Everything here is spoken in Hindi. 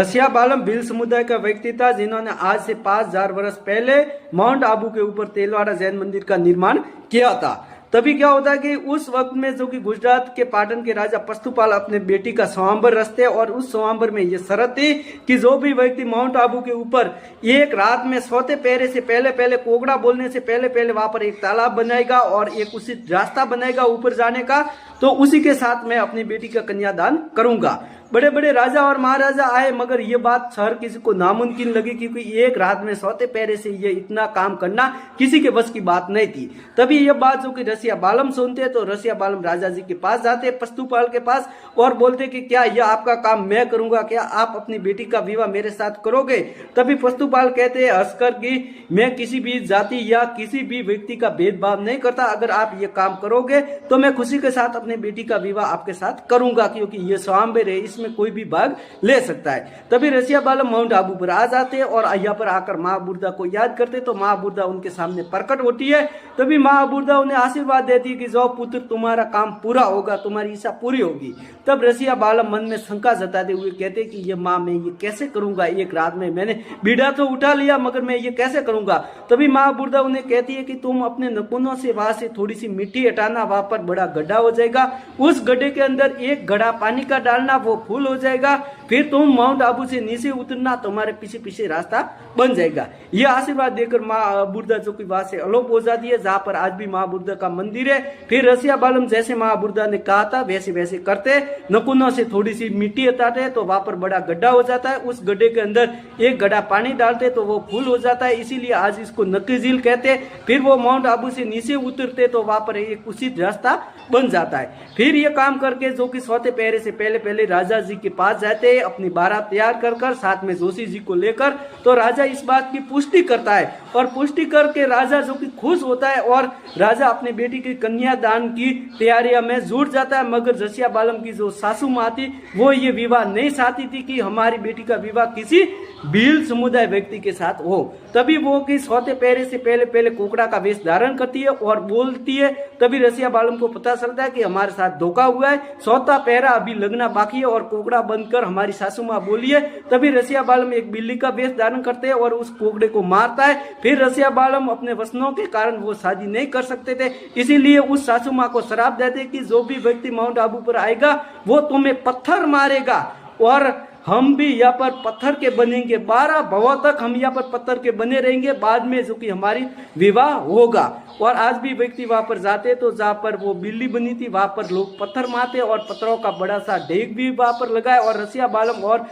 रसिया बालम भील समुदाय का व्यक्ति था जिन्होंने आज से 5000 वर्ष पहले माउंट आबू के ऊपर तेलवाड़ा जैन मंदिर का निर्माण किया था। तभी क्या होता है कि उस वक्त में जो कि गुजरात के पाटन के राजा पस्तुपाल अपने बेटी का स्वयंवर रचते और उस स्वयंवर में ये शर्त थी कि जो भी व्यक्ति माउंट आबू के ऊपर एक रात में सोते पहरे से पहले पहले कोगड़ा बोलने से पहले पहले वहां पर एक तालाब बनाएगा और एक उचित रास्ता बनाएगा ऊपर जाने का, तो उसी के साथ मैं अपनी बेटी का कन्यादान करूंगा। बड़े बड़े राजा और महाराजा आए मगर ये बात हर किसी को नामुमकिन लगी क्योंकि एक रात में सोते पहरे से ये इतना काम करना किसी के बस की बात नहीं थी। तभी ये बात जो कि रसिया बालम सुनते तो रसिया बालम राजा जी के पास जाते, पस्तुपाल के पास, और बोलते कि क्या यह आपका काम मैं करूंगा, क्या आप अपनी बेटी का विवाह मेरे साथ करोगे। तभी पस्तुपाल कहते हंसकर कि मैं किसी भी जाति या किसी भी व्यक्ति का भेदभाव नहीं करता, अगर आप ये काम करोगे तो मैं खुशी के साथ अपनी बेटी का विवाह आपके साथ करूंगा क्योंकि ये स्वयंवर है, इसमें कोई भी भाग ले सकता है। तभी रसिया बालम माउंट आबू पर आ जाते और यहाँ पर आकर माँ बुर्दा को याद करते तो माँ बुर्दा उनके सामने प्रकट होती है। तभी माँ बुर्दा उन्हें आशीर्वाद देती है कि जाओ पुत्र, तुम्हारा काम पूरा होगा, तुम्हारी इच्छा पूरी होगी। तब रसिया बालम मन में शंका जताते हुए कहते कि ये माँ मैं ये कैसे करूंगा, एक रात में मैंने बीड़ा तो उठा लिया मगर मैं ये कैसे करूंगा। तभी माँ बुर्दा उन्हें कहती है कि तुम अपने नकुनों से वहां से थोड़ी सी मिट्टी हटाना, वहां पर बड़ा गड्ढा हो जाएगा, उस गड्ढे के अंदर एक घड़ा पानी का डालना, वो फूल हो जाएगा, फिर तुम माउंट आबू से नीचे उतरना, तुम्हारे पीछे पीछे रास्ता बन जाएगा। यह आशीर्वाद देकर माँ बुर्दा जो कि वहां से अलोप हो जाती है, जहां पर आज भी माँ बुर्दा का मंदिर है। फिर रसिया बालम जैसे माँ बुर्दा ने कहा था वैसे वैसे करते, नकुनों से थोड़ी सी मिट्टी हटाते तो वहां पर बड़ा गड्ढा हो जाता है, उस गड्ढे के अंदर एक गड्ढा पानी डालते तो वो फूल हो जाता है, इसीलिए आज इसको नक्की झील कहते। फिर वो माउंट आबू से नीचे उतरते तो वहां पर एक उचित रास्ता बन जाता है। फिर ये काम करके जो कि सोते पहरे से पहले पहले राजा जी के पास जाते हैं अपनी बारात तैयार कर साथ में जोशी जी को लेकर। तो राजा इस बात की पुष्टि करता है और पुष्टि करके राजा जो कि खुश होता है और राजा अपनी बेटी की कन्यादान की तैयारियां में जुट जाता है। मगर रसिया बालम की जो सासू माँ थी वो ये विवाह नहीं चाहती थी कि हमारी बेटी का विवाह किसी भील समुदाय व्यक्ति के साथ हो। तभी वो कि सोते पहरे से पहले पहले कोकड़ा का वेश धारण करती है और बोलती है। तभी रसिया बालम को पता चलता है कि हमारे साथ धोखा हुआ है, सोता पहरा अभी लगना बाकी है और कोकड़ा बनकर हमारी सासू माँ बोली है। तभी रसिया बालम एक बिल्ली का वेश धारण करते हैं और उस कोकड़े को मारता है। फिर रसिया बालम अपने वचनों के कारण वो शादी नहीं कर सकते थे, इसीलिए उस सासू माँ को श्राप देते कि जो भी व्यक्ति माउंट आबू पर आएगा वो तुम्हें पत्थर मारेगा और हम भी यहाँ पर पत्थर के बनेंगे, 12 भवों तक हम यहाँ पर पत्थर के बने रहेंगे, बाद में जो कि हमारी विवाह होगा। और आज भी व्यक्ति वहां पर जाते तो जहाँ पर वो बिल्ली बनी थी वहां पर लोग पत्थर मारते और पत्थरों का बड़ा सा ढेक भी वहां पर लगाए और रसिया बालम और